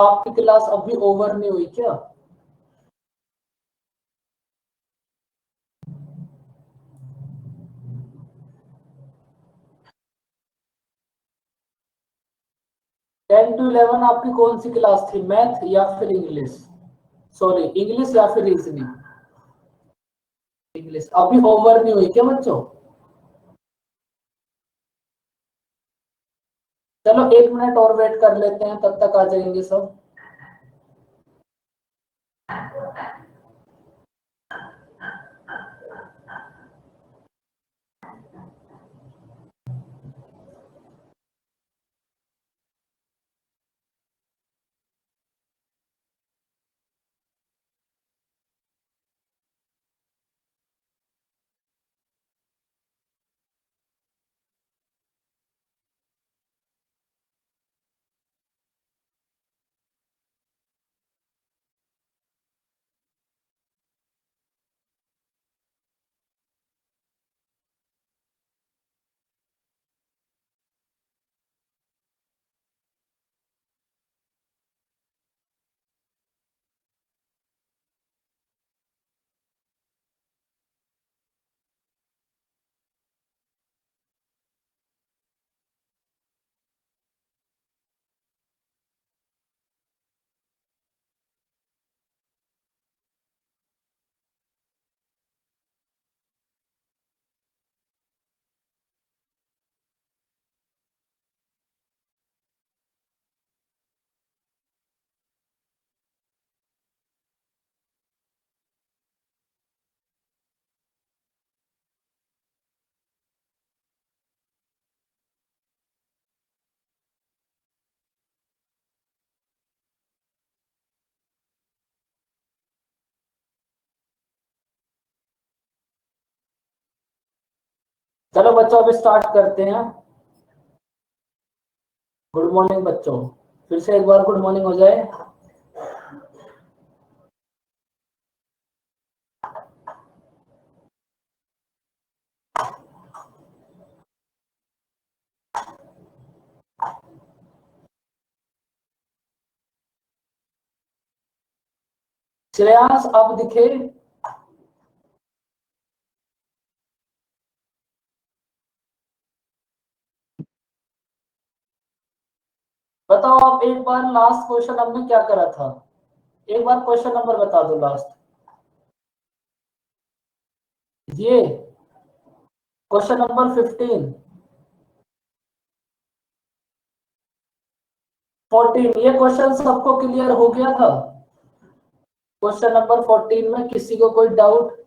आपकी क्लास अभी ओवर नहीं हुई क्या? टेन टू 11 आपकी कौन सी क्लास थी? मैथ या फिर इंग्लिश? सॉरी, इंग्लिश या फिर रीजनिंग? इंग्लिश अभी ओवर नहीं हुई क्या बच्चों? चलो 1 मिनट और वेट कर लेते हैं, तब तक आ जाएंगे सब। चलो बच्चों अभी स्टार्ट करते हैं। गुड मॉर्निंग बच्चों, फिर से एक बार गुड मॉर्निंग हो जाए। श्रेयांश अब दिखे? बताओ आप एक बार, लास्ट क्वेश्चन हमने क्या करा था? एक बार क्वेश्चन नंबर बता दो लास्ट। ये क्वेश्चन नंबर 15, 14, ये क्वेश्चन सबको क्लियर हो गया था? क्वेश्चन नंबर 14 में किसी को कोई डाउट?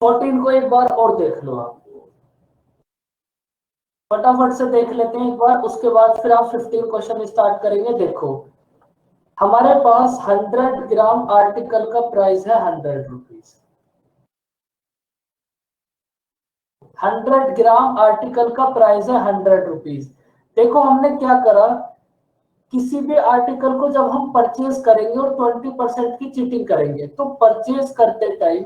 फोर्टीन को एक बार और देख लो आप, फटाफट से देख लेते हैं एक बार, उसके बाद फिर आप 15 क्वेश्चन स्टार्ट करेंगे। देखो हमारे पास 100 ग्राम आर्टिकल का प्राइस है 100 रुपीज। 100 ग्राम आर्टिकल का प्राइस है 100 रुपीज। देखो हमने क्या करा, किसी भी आर्टिकल को जब हम परचेज करेंगे और 20% की चीटिंग करेंगे, तो परचेज करते टाइम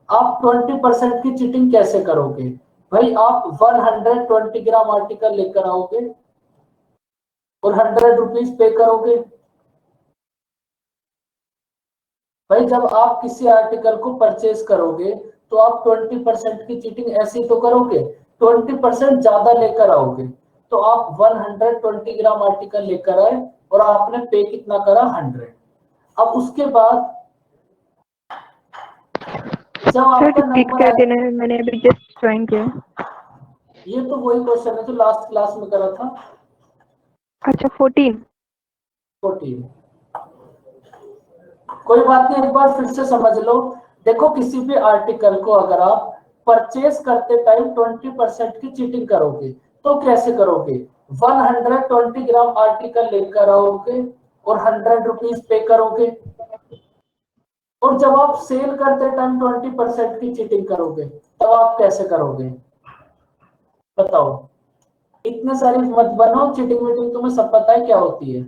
आप 20% की चीटिंग कैसे करोगे? भाई आप 120 ग्राम आर्टिकल लेकर आओगे और 100 रुपीज पे करोगे। भाई जब आप किसी आर्टिकल को परचेज करोगे तो आप 20% की चीटिंग ऐसी तो करोगे, 20% ज्यादा लेकर आओगे। तो आप 120 ग्राम आर्टिकल लेकर आए और आपने पे कितना करा? 100। अब उसके बाद जब आपका नंबर कर देना है, मैंने अभी जस्ट ज्वाइन किया। ये तो वही क्वेश्चन है जो लास्ट क्लास में करा था। अच्छा 14। कोई बात नहीं, एक बार फिर से समझ लो। देखो किसी भी आर्टिकल को अगर आप परचेज करते टाइम 20% की चीटिंग करोगे तो कैसे करोगे? 120 ग्राम आर्टिकल लेकर आओगे और 100 रुपीज पे करोगे। और जब आप सेल करते टाइम 20% की चीटिंग करोगे तब आप कैसे करोगे? बताओ। इतने सारी मत बनो, चीटिंग वीटिंग तुम्हें सब पता है क्या होती है।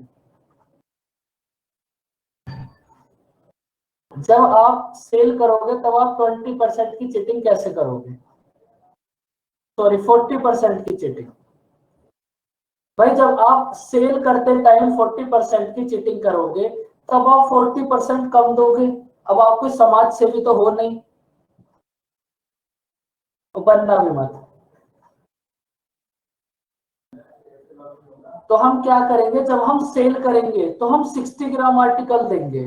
जब आप सेल करोगे तब आप 20% की चीटिंग कैसे करोगे, सॉरी 40% की चीटिंग। भाई जब आप सेल करते टाइम 40% की चीटिंग करोगे तब आप 40% कम दोगे। अब आप कोई समाज सेवी तो हो नहीं, तो बनना भी मत। तो हम क्या करेंगे, जब हम सेल करेंगे तो हम 60 ग्राम आर्टिकल देंगे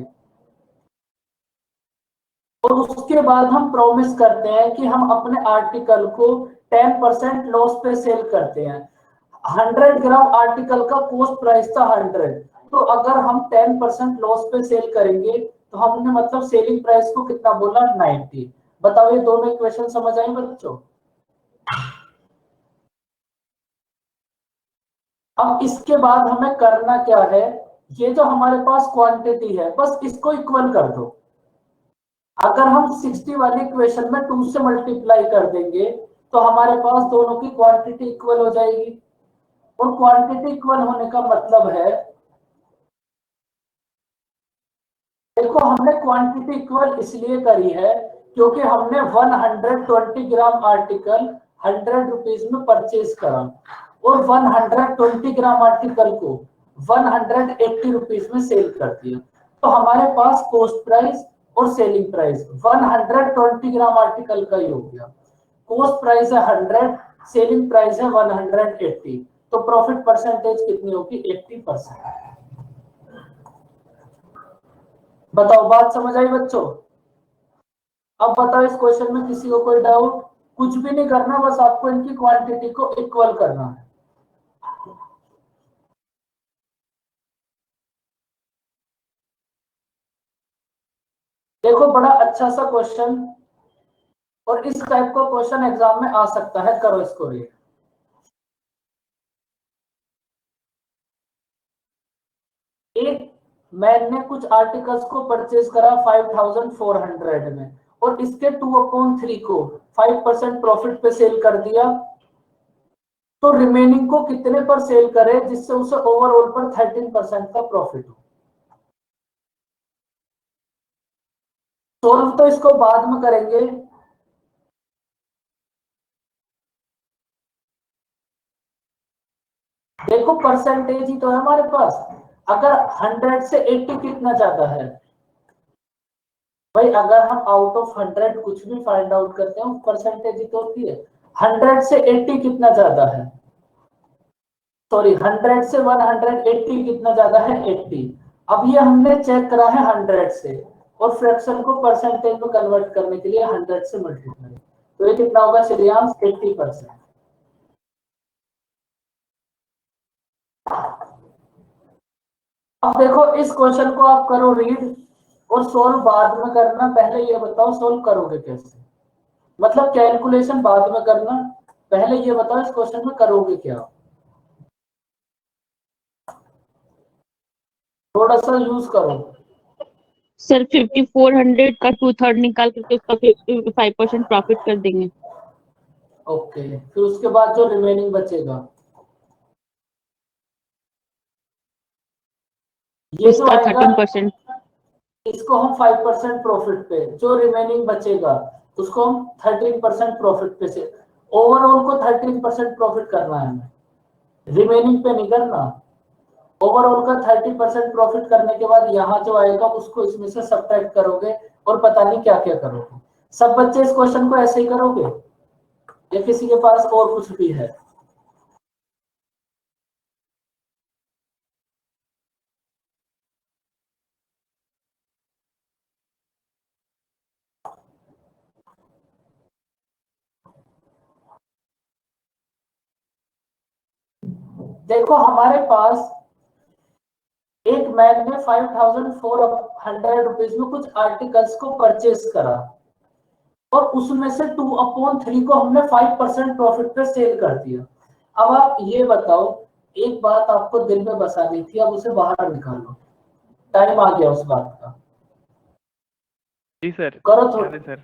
और उसके बाद हम प्रॉमिस करते हैं कि हम अपने आर्टिकल को 10% लॉस पे सेल करते हैं। 100 ग्राम आर्टिकल का कॉस्ट प्राइस था 100, तो अगर हम 10% लॉस पे सेल करेंगे तो हमने मतलब सेलिंग प्राइस को कितना बोला, 90। बताओ ये दोनों इक्वेशन समझ आई बच्चों। अब इसके बाद हमें करना क्या है, ये जो हमारे पास क्वांटिटी है बस इसको इक्वल कर दो। अगर हम 60 वाली इक्वेशन में 2 से मल्टीप्लाई कर देंगे तो हमारे पास दोनों की क्वांटिटी इक्वल हो जाएगी। और क्वांटिटी इक्वल होने का मतलब है, देखो हमने क्वांटिटी इक्वल इसलिए करी है क्योंकि हमने 120 ग्राम आर्टिकल 100 रुपीज में परचेज करा और 120 ग्राम आर्टिकल को 180 रुपीज में सेल कर दिया। तो हमारे पास कॉस्ट प्राइस और सेलिंग प्राइस 120 ग्राम आर्टिकल का ही हो गया। कॉस्ट प्राइस है 100, सेलिंग प्राइस है 180, तो प्रॉफिट परसेंटेज कितनी होगी, 80%। बताओ बात समझ आई बच्चों। अब बताओ इस क्वेश्चन में किसी को कोई डाउट, कुछ भी नहीं करना, बस आपको इनकी क्वांटिटी को इक्वल करना है। देखो बड़ा अच्छा सा क्वेश्चन, और इस टाइप का क्वेश्चन एग्जाम में आ सकता है, करो इसको रीड। एक मैन ने कुछ आर्टिकल्स को परचेज करा 5400 में और इसके 2/3 को 5% प्रॉफिट पे सेल कर दिया, तो रिमेनिंग को कितने पर सेल करे जिससे उसे ओवरऑल पर 13% का प्रॉफिट हो। सोल्व तो इसको बाद में करेंगे। देखो परसेंटेज ही तो है हमारे पास, अगर 100 से 80 कितना ज्यादा है, भाई अगर हम आउट ऑफ 100 कुछ भी फाइंड आउट करते हैं परसेंटेज ही तो होती है। 100 से 80 कितना ज्यादा है, सॉरी 100 से 180 कितना ज्यादा है, 80। अब ये हमने चेक करा है 100 से, और फ्रैक्शन को परसेंटेज में कन्वर्ट करने के लिए 100 से मल्टीप्लाई, तो ये कितना होगा श्रेयांश, 80%। अब देखो इस क्वेश्चन को आप करो रीड और सोल्व बाद में करना। पहले ये बताओ सोल्व करोगे कैसे, मतलब कैलकुलेशन बाद में करना, पहले ये बताओ इस क्वेश्चन में करोगे क्या। थोड़ा सा यूज करो। सर 5400 का 2/3 निकाल करके उसका 5% प्रॉफिट कर देंगे। ओके, फिर उसके बाद जो रिमेनिंग बचेगा ये जो उसका आएगा 13%। इसको हम 5% प्रॉफिट पे, जो रिमेनिंग बचेगा उसको हम 13% प्रॉफिट पे से, ओवरऑल को 13% प्रॉफिट करना है हमें, रिमेनिंग पे नहीं करना। ओवरऑल का 30% प्रॉफिट करने के बाद यहाँ जो आएगा उसको इसमें से सब्ट्रैक्ट करोगे और पता नहीं क्या क्या करोगे। सब बच्चे इस क्वेश्चन को ऐसे ही करोगे या किसी के पास और कुछ भी है। देखो हमारे पास एक मैन ने 5400 रुपीज में कुछ आर्टिकल्स को परचेज करा और उसमें से 2/3 को हमने 5% प्रॉफिट पे सेल कर दिया। अब आप ये बताओ, एक बात आपको दिल में बसानी थी, अब उसे बाहर निकालो, टाइम आ गया उस बात का। जी सर, करो थोड़ा। सर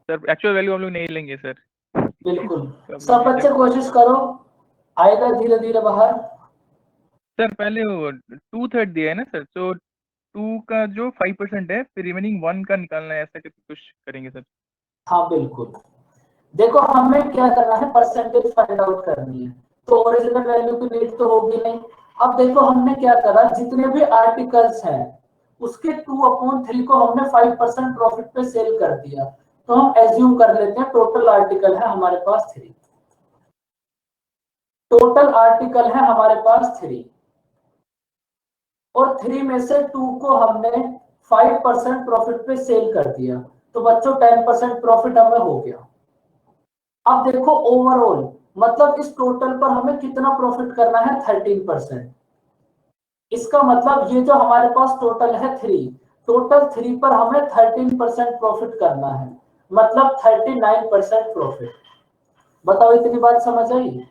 सर एक्चुअल वैल्यू हम लोग नहीं लेंगे सर। बिल्कुल सब बच्चे कोशिश करो आएगा धीरे धीरे बाहर। सर पहले वो 2/3 दिया है ना सर, तो 2 का जो 5% है फिर रिमेनिंग 1 का निकालना है, ऐसा करके कुछ करेंगे सर। हाँ बिल्कुल, देखो हमें क्या करना है, परसेंटेज फाइंड आउट करनी है, तो ओरिजिनल वैल्यू की नीड तो होगी नहीं। अब देखो हमने क्या करा, जितने भी आर्टिकल्स हैं उसके 2/3 को हमने 5% प्रॉफिट पे सेल कर दिया। तो हम एज्यूम कर लेते हैं टोटल आर्टिकल है हमारे पास 3, टोटल आर्टिकल है हमारे पास 3, और 3 में से 2 को हमने 5% प्रॉफिट पे सेल कर दिया, तो बच्चों 10% प्रॉफिट हमें हो गया। अब देखो ओवरऑल, मतलब इस टोटल पर हमें कितना प्रॉफिट करना है, 13%। इसका मतलब ये जो हमारे पास टोटल है 3, टोटल 3 पर हमें 13% प्रॉफिट करना है, मतलब 39% प्रॉफिट। बताओ इतनी बात समझ आई?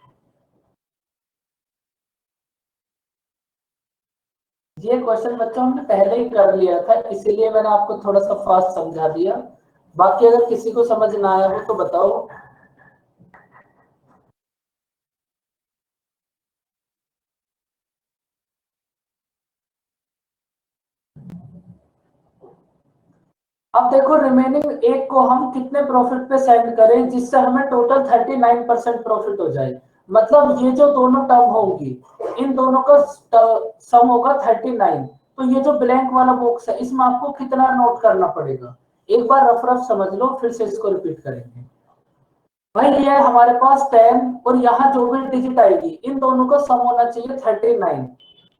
ये क्वेश्चन बच्चों हमने पहले ही कर लिया था, इसीलिए मैंने आपको थोड़ा सा फास्ट समझा दिया। बाकी अगर किसी को समझ ना आया हो तो बताओ। अब देखो रिमेनिंग एक को हम कितने प्रॉफिट पे सेंड करें जिससे हमें टोटल 39% प्रॉफिट हो जाए। मतलब ये जो दोनों टर्म होंगी, इन दोनों का सम होगा 39। तो ये जो ब्लैंक वाला बॉक्स है इसमें आपको कितना नोट करना पड़ेगा, एक बार रफ रफ समझ लो, फिर से इसको रिपीट करेंगे। भाई ये हमारे पास 10 और यहाँ जो भी डिजिट आएगी इन दोनों का सम होना चाहिए 39।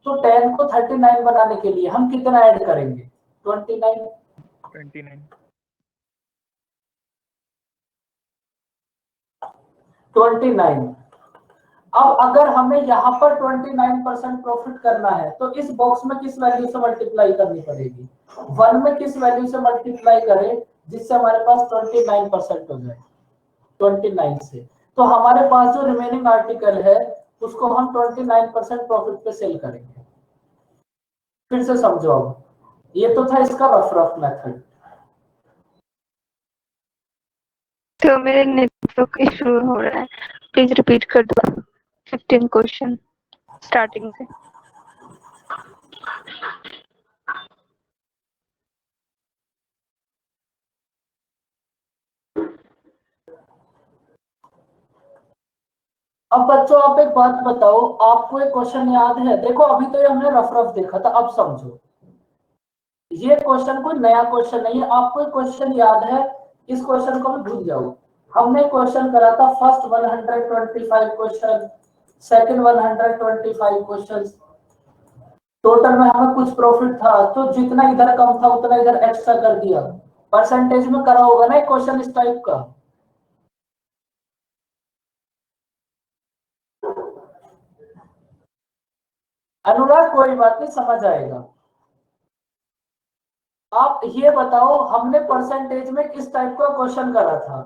तो 10 को 39 बनाने के लिए हम कितना ऐड करेंगे, 29। 29। अब अगर हमें यहाँ पर 29% प्रॉफिट करना है तो इस बॉक्स में किस वैल्यू से मल्टीप्लाई करनी पड़ेगी, 1 में किस वैल्यू से मल्टीप्लाई करें जिससे हमारे पास 29% हो जाए, 29 से। तो हमारे पास जो रिमेनिंग आर्टिकल है उसको हम 29% प्रॉफिट पे सेल करेंगे। फिर से समझो, अब ये तो था इसका रफ रफ मेथड। तो मेरे नेटवर्क इशू हो रहा है, प्लीज रिपीट कर दो 15 क्वेश्चन स्टार्टिंग से। अब बच्चों आप एक बात बताओ, आपको एक क्वेश्चन याद है? देखो अभी तो ये हमने रफ रफ देखा था, अब समझो। ये क्वेश्चन कोई नया क्वेश्चन नहीं है, आपको एक क्वेश्चन याद है, इस क्वेश्चन को मैं भूल जाऊं। हमने क्वेश्चन करा था first 125 question, second 125 question, total में हमें कुछ प्रॉफिट था, तो जितना इधर कम था उतना इधर एक्स्ट्रा कर दिया। परसेंटेज में करा होगा ना एक क्वेश्चन इस टाइप का। अनुराग कोई बात नहीं, समझ आएगा। आप ये बताओ हमने परसेंटेज में किस टाइप का क्वेश्चन करा था,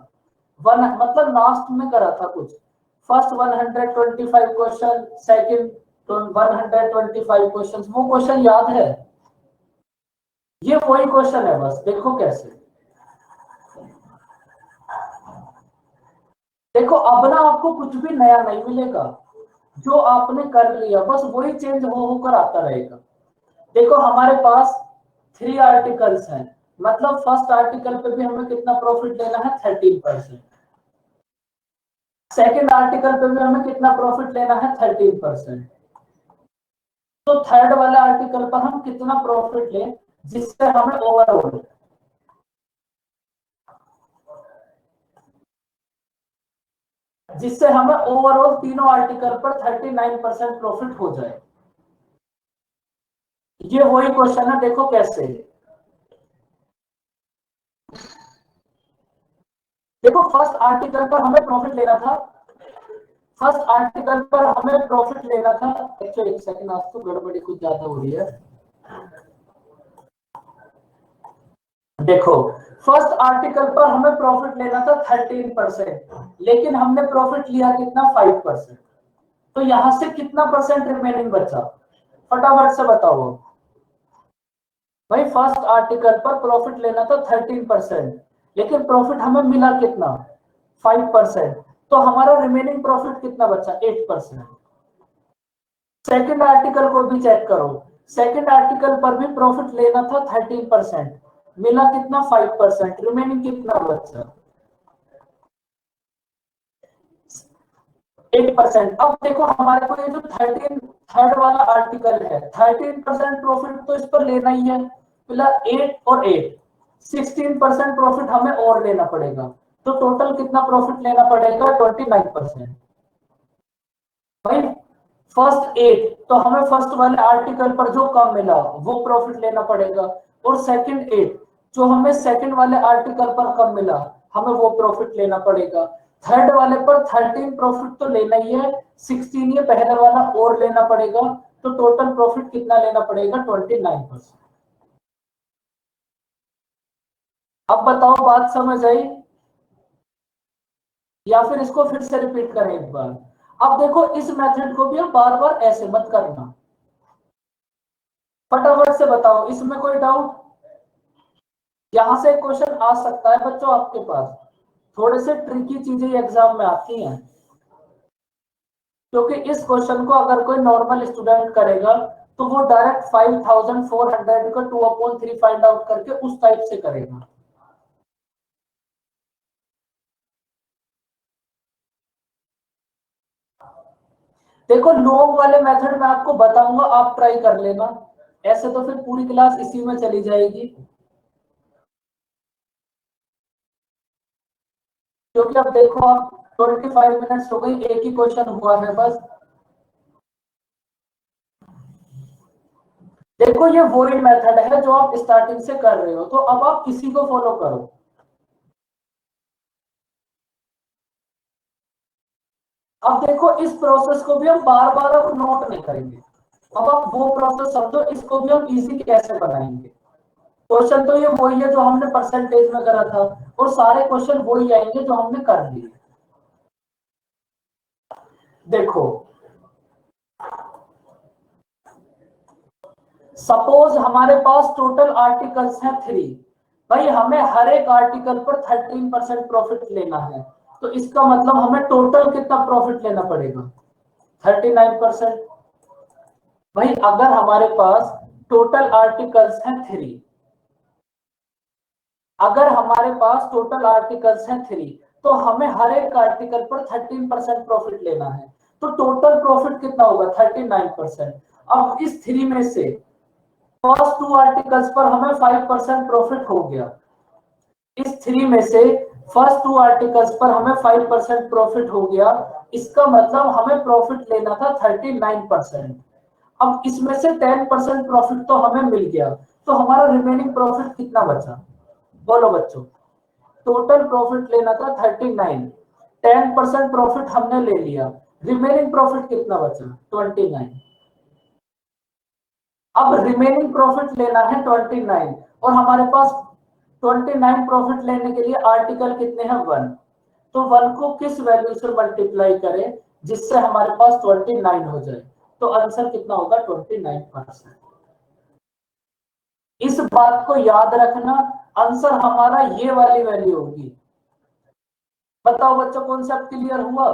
वन मतलब लास्ट में करा था कुछ, फर्स्ट 125 क्वेश्चन, सेकंड 125 क्वेश्चन, वो क्वेश्चन याद है? ये वही क्वेश्चन है, बस देखो कैसे। देखो अब ना आपको कुछ भी नया नहीं मिलेगा, जो आपने कर लिया बस वही चेंज हो होकर आता रहेगा। देखो हमारे पास 3 आर्टिकल्स हैं, मतलब फर्स्ट आर्टिकल पे भी हमें कितना प्रॉफिट लेना है, 13%। सेकेंड आर्टिकल पे भी हमें कितना प्रॉफिट लेना है, 13%। तो थर्ड वाले आर्टिकल पर हम कितना प्रॉफिट लें जिससे हमें ओवरऑल, जिससे हमें ओवरऑल तीनों आर्टिकल पर 39% प्रॉफिट हो जाए। ये वही क्वेश्चन है, देखो कैसे। देखो फर्स्ट आर्टिकल पर हमें प्रॉफिट लेना था, फर्स्ट आर्टिकल पर हमें प्रॉफिट लेना था। एक्चुअली एक सेकंड, आज तो गड़बड़ी कुछ ज्यादा हो रही है। देखो फर्स्ट आर्टिकल पर हमें प्रॉफिट लेना था 13%, लेकिन हमने प्रॉफिट लिया कितना, 5%। तो यहां से कितना परसेंट रिमेनिंग बचा, फटाफट से बताओ भाई। फर्स्ट आर्टिकल पर प्रॉफिट लेना था 13%, लेकिन प्रॉफिट हमें मिला कितना, 5%। तो हमारा रिमेनिंग प्रॉफिट कितना बचा, 8%। सेकंड आर्टिकल को भी चेक करो, सेकंड आर्टिकल पर भी प्रॉफिट लेना था 13%, मिला कितना 5%, रिमेनिंग कितना बचा 8%। अब देखो हमारे को ये जो 13 थर्ड वाला आर्टिकल है, 13% प्रॉफिट तो इस पर लेना ही है, मिला 8 और 8 16% प्रॉफिट हमें और लेना पड़ेगा, तो टोटल कितना प्रॉफिट लेना पड़ेगा 29%। भाई फर्स्ट 8 तो हमें फर्स्ट वाले आर्टिकल पर जो कम मिला वो प्रॉफिट लेना पड़ेगा, और सेकंड 8 जो हमें सेकंड वाले आर्टिकल पर कम मिला हमें वो प्रॉफिट लेना पड़ेगा। थर्ड वाले पर 13 प्रॉफिट तो लेना ही है, 16 ये पहले वाला और लेना पड़ेगा, तो टोटल प्रॉफिट कितना लेना पड़ेगा 29%। अब बताओ बात समझ आई या फिर इसको फिर से रिपीट करें एक बार। अब देखो इस मेथड को भी हम बार बार ऐसे मत करना, फटाफट से बताओ इसमें कोई डाउट। यहां से क्वेश्चन आ सकता है बच्चों आपके पास, थोड़े से ट्रिकी चीजें एग्जाम में आती हैं, क्योंकि इस क्वेश्चन को अगर कोई नॉर्मल स्टूडेंट करेगा तो वो डायरेक्ट 5400 का 2/3 फाइंड आउट करके उस टाइप से करेगा। देखो लॉन्ग वाले मेथड में आपको बताऊंगा, आप ट्राई कर लेना, ऐसे तो फिर पूरी क्लास इसी में चली जाएगी, क्योंकि अब देखो आप 25 मिनट्स हो गई, एक ही क्वेश्चन हुआ है बस। देखो ये वही मेथड है जो आप स्टार्टिंग से कर रहे हो, तो अब आप इसी को फॉलो करो। अब देखो इस प्रोसेस को भी हम बार बार अब नोट नहीं करेंगे, अब आप वो प्रोसेस समझो, इसको भी हम इजी कैसे बनाएंगे। क्वेश्चन तो ये वही है जो हमने परसेंटेज में करा था, और सारे क्वेश्चन वही आएंगे जो हमने कर लिए। देखो सपोज हमारे पास टोटल आर्टिकल्स हैं 3, भाई हमें हर एक आर्टिकल पर 13% प्रॉफिट लेना है, तो इसका मतलब हमें टोटल कितना प्रॉफिट लेना पड़ेगा 39%। भाई अगर हमारे पास टोटल आर्टिकल्स हैं 3, अगर हमारे पास टोटल आर्टिकल्स हैं 3 तो हमें हर एक आर्टिकल पर 13% प्रॉफिट लेना है, तो टोटल प्रॉफिट कितना होगा 39%। अब इस 3 में से फर्स्ट 2 आर्टिकल्स पर हमें 5% प्रॉफिट हो गया, इस 3 में से फर्स्ट 2 आर्टिकल्स पर हमें 5% प्रॉफिट हो गया, इसका मतलब हमें प्रॉफिट लेना था 39%। अब इसमें से 10% प्रॉफिट तो हमें मिल गया, तो हमारा रिमेनिंग प्रॉफिट कितना बचा, बोलो बच्चों। टोटल प्रॉफिट लेना था 39, 10% प्रॉफिट हमने ले लिया, रिमेनिंग प्रॉफिट कितना बचा 29। अब रिमेनिंग प्रॉफिट लेना है 29, और हमारे पास 29 प्रॉफिट लेने के लिए आर्टिकल कितने हैं 1, तो 1 को किस वैल्यू से मल्टीप्लाई करें जिससे हमारे पास 29 हो जाए, तो आंसर कितना होगा 29%। इस बात को याद रखना, आंसर हमारा ये वाली वैल्यू होगी। बताओ बच्चों कॉन्सेप्ट क्लियर हुआ।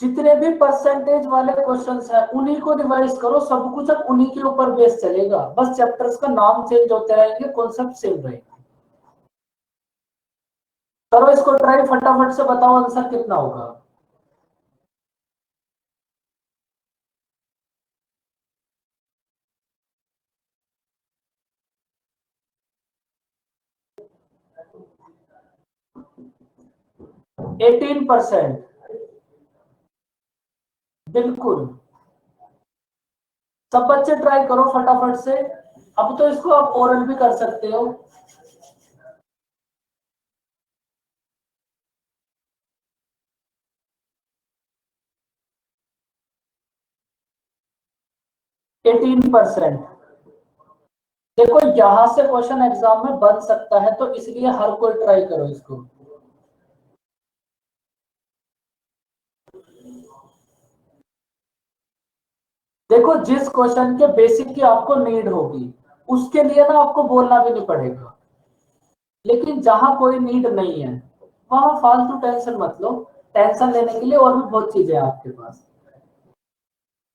जितने भी परसेंटेज वाले क्वेश्चंस हैं उन्हीं को रिवाइज करो, सब कुछ अब उन्हीं के ऊपर बेस चलेगा, बस चैप्टर्स का नाम चेंज होते रहेंगे, कॉन्सेप्ट सेम रहेगा। करो इसको ट्राई, फटाफट से बताओ आंसर कितना होगा। है 18%, बिल्कुल। सब बच्चे ट्राई करो फटाफट से, अब तो इसको आप ओरल भी कर सकते हो। Eighteen percent. देखो यहां से क्वेश्चन एग्जाम में बन सकता है, तो इसलिए हर कोई ट्राई करो इसको। देखो जिस क्वेश्चन के बेसिक की आपको नीड होगी उसके लिए ना आपको बोलना भी नहीं पड़ेगा, लेकिन जहां कोई नीड नहीं है वहां फालतू टेंशन मत लो। टेंशन लेने के लिए और भी बहुत चीजें हैं आपके पास।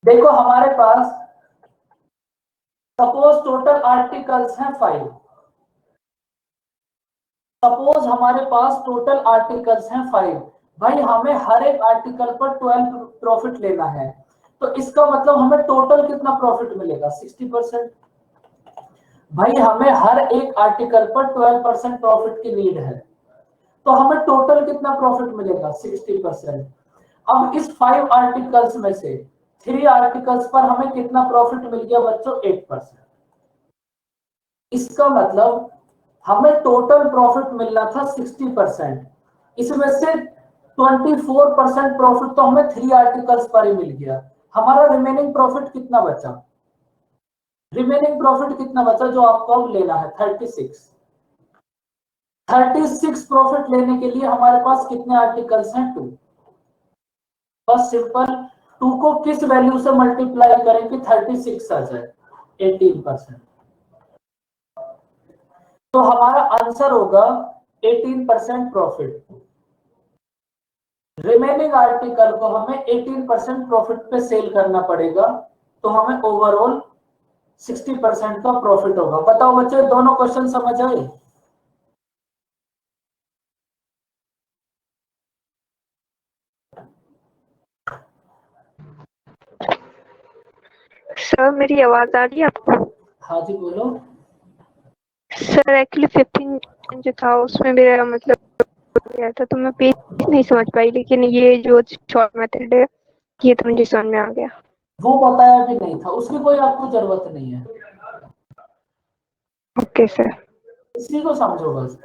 देखो हमारे पास सपोज टोटल आर्टिकल्स हैं 5। सपोज हमारे पास टोटल आर्टिकल्स हैं 5। भाई हमें हर एक आर्टिकल पर 12 प्रॉफिट लेना है, तो इसका मतलब हमें टोटल कितना प्रॉफिट मिलेगा? 60%। भाई हमें हर एक आर्टिकल पर 12% प्रॉफिट की नीड है, तो हमें टोटल कितना प्रॉफिट मिलेगा? 60%। अब इस 5 आर्टिकल्स में से 3 आर्टिकल्स पर हमें कितना प्रॉफिट मिल गया बच्चों? 8%। इसका मतलब हमें टोटल प्रॉफिट मिलना था 60%, इसमें से 24% प्रॉफिट तो हमें 3 आर्टिकल्स पर ही मिल गया। हमारा रिमेनिंग प्रॉफिट कितना बचा? रिमेनिंग प्रॉफिट कितना बचा जो आपको अब लेना है? 36 प्रॉफिट लेने के लिए हमारे पास कितने आर्टिकल्स हैं? 2। बस सिंपल 2 को किस वैल्यू से मल्टीप्लाई करें कि 36 आ जाए? 18%। तो हमारा आंसर होगा 18% प्रॉफिट। रिमेनिंग आर्टिकल को हमें 18% प्रॉफिट पे सेल करना पड़ेगा, तो हमें ओवरऑल 60% का प्रॉफिट होगा। बताओ बच्चों दोनों क्वेश्चन समझ आए? सर मेरी आवाज आ रही है आपको? हाँ जी बोलो। सर एक्चुअली 15 जो था उसमें मेरा मतलब गया था, तो मैं पेज नहीं समझ पाई, लेकिन ये जो शॉर्ट मेथड है ये तो मुझे समझ में आ गया। वो बताया भी नहीं था, उसकी कोई आपको जरूरत नहीं है। Okay sir. इसी को समझो बस।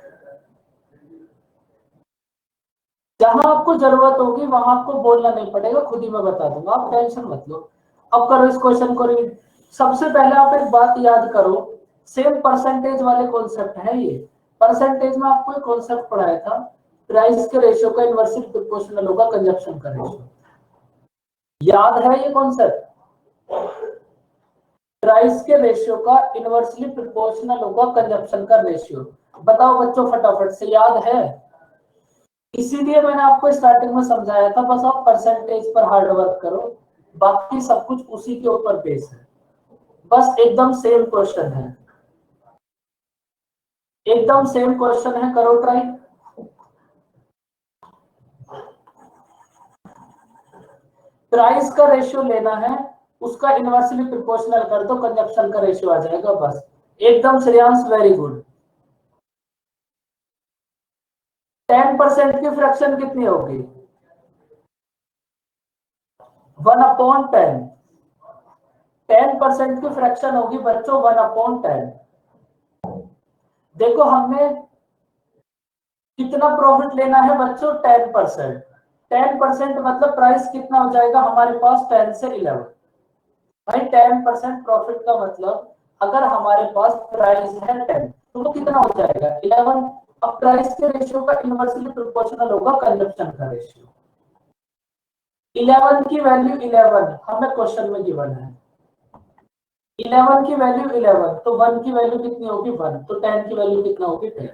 जहां आपको जरूरत होगी वहां आपको बोलना नहीं पड़ेगा, खुद ही मैं बता दूंगा, आप टेंशन मत लो। अब करो इस क्वेश्चन को रीड। सबसे पहले आप एक बात याद करो, सेम परसेंटेज वाले कॉन्सेप्ट है ये। परसेंटेज में आपको एक कॉन्सेप्ट पढ़ाया था, प्राइस के रेशियो का इनवर्सली प्रोपोर्शनल होगा कंजप्शन का रेशियो। याद है ये कॉन्सेप्ट? प्राइस के रेशियो का इनवर्सली प्रोपोर्शनल होगा कंजप्शन का रेशियो। बताओ बच्चों फटाफट से, याद है? इसीलिए मैंने आपको स्टार्टिंग में समझाया था, बस आप परसेंटेज पर हार्ड वर्क करो, बाकी सब कुछ उसी के ऊपर बेस है। बस एकदम सेम क्वेश्चन है, एकदम सेम क्वेश्चन है, करो ट्राई। प्राइस का रेशियो लेना है, उसका इनवर्सली प्रोपोर्शनल कर दो, कंजप्शन का रेशियो आ जाएगा। बस एकदम श्रेयांश, वेरी गुड। 10% की फ्रैक्शन कितनी होगी? 1/10। 10% की फ्रैक्शन होगी बच्चों 1/10। देखो हमने कितना प्रॉफिट लेना है बच्चों? 10%। 10% मतलब प्राइस कितना हो जाएगा हमारे पास? 10 से 11। भाई 10% प्रॉफिट का मतलब अगर हमारे पास प्राइस है 10 तो वो कितना हो जाएगा? 11। अब प्राइस के रेशियो का इनवर्सली प्रोपोर्शनल होगा कंजप्शन का रेशियो। 11 की वैल्यू 11 हमें क्वेश्चन में गिवन है। 11 की वैल्यू 11, तो 1 की वैल्यू कितनी होगी? 1। तो 10 की वैल्यू कितना होगी? 10।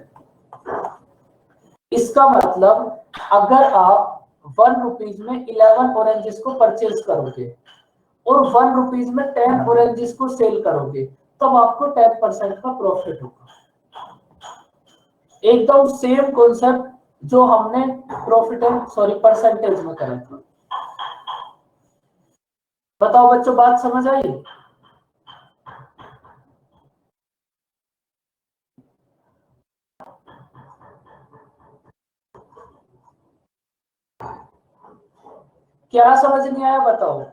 इसका मतलब अगर आप 1 रुपीज में 11 ऑरेंजेस को परचेज करोगे और 1 रुपीज में 10 ऑरेंजेस को सेल करोगे, तब आपको 10% का प्रॉफिट होगा। एकदम सेम कॉन्सेप्ट जो हमने प्रॉफिट एंड परसेंटेज में करा था। बताओ बच्चों बात समझ आई? क्या समझ नहीं आया बताओ?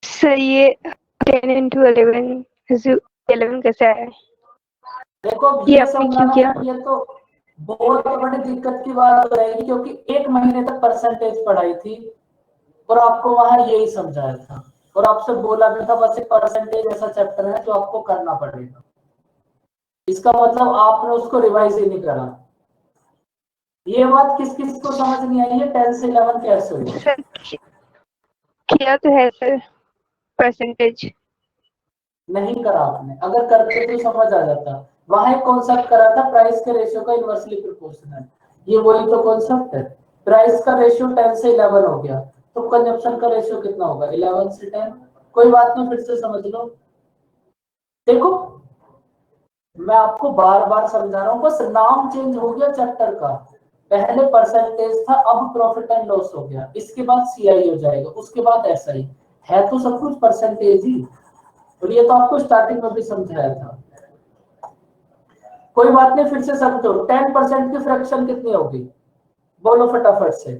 सर ये 10 into 11 कैसे आया? देखो अब ये ये आपने क्यों समझाना किया? ये तो बहुत बड़ी दिक्कत की बात रहेगी, क्योंकि 1 महीने तक परसेंटेज पढ़ाई थी और आपको वहां यही समझाया था और आपसे बोला भी था बस एक परसेंटेज ऐसा चैप्टर है जो आपको करना पड़ेगा। इसका मतलब आपने उसको रिवाइज ही नहीं करा। ये बात किस किस को समझ नहीं आई है? 10 से 11 कैसे हुई? सर किया तो है सर परसेंटेज। नहीं करा आपने, अगर करते तो समझ आ जाता। वहां एक कॉन्सेप्ट करा था प्राइस के रेशियो का इनवर्सली प्रोपोर्शनल, ये वही तो कॉन्सेप्ट है। प्राइस का रेशियो 10 से 11 हो गया, तो कंजप्शन का रेशियो कितना होगा? 11 से 10। कोई बात नहीं, फिर से समझ लो। देखो मैं आपको बार बार समझा रहा हूँ, बस नाम चेंज हो गया चैप्टर का। पहले परसेंटेज था, अब प्रॉफिट एंड लॉस हो गया, इसके बाद सीआई हो जाएगा, उसके बाद एसआई। है तो सब कुछ परसेंटेज ही, और ये तो आपको स्टार्टिंग में भी समझाया था। कोई बात नहीं, फिर से समझो। 10% की फ्रैक्शन कितनी होगी? बोलो फटाफट से।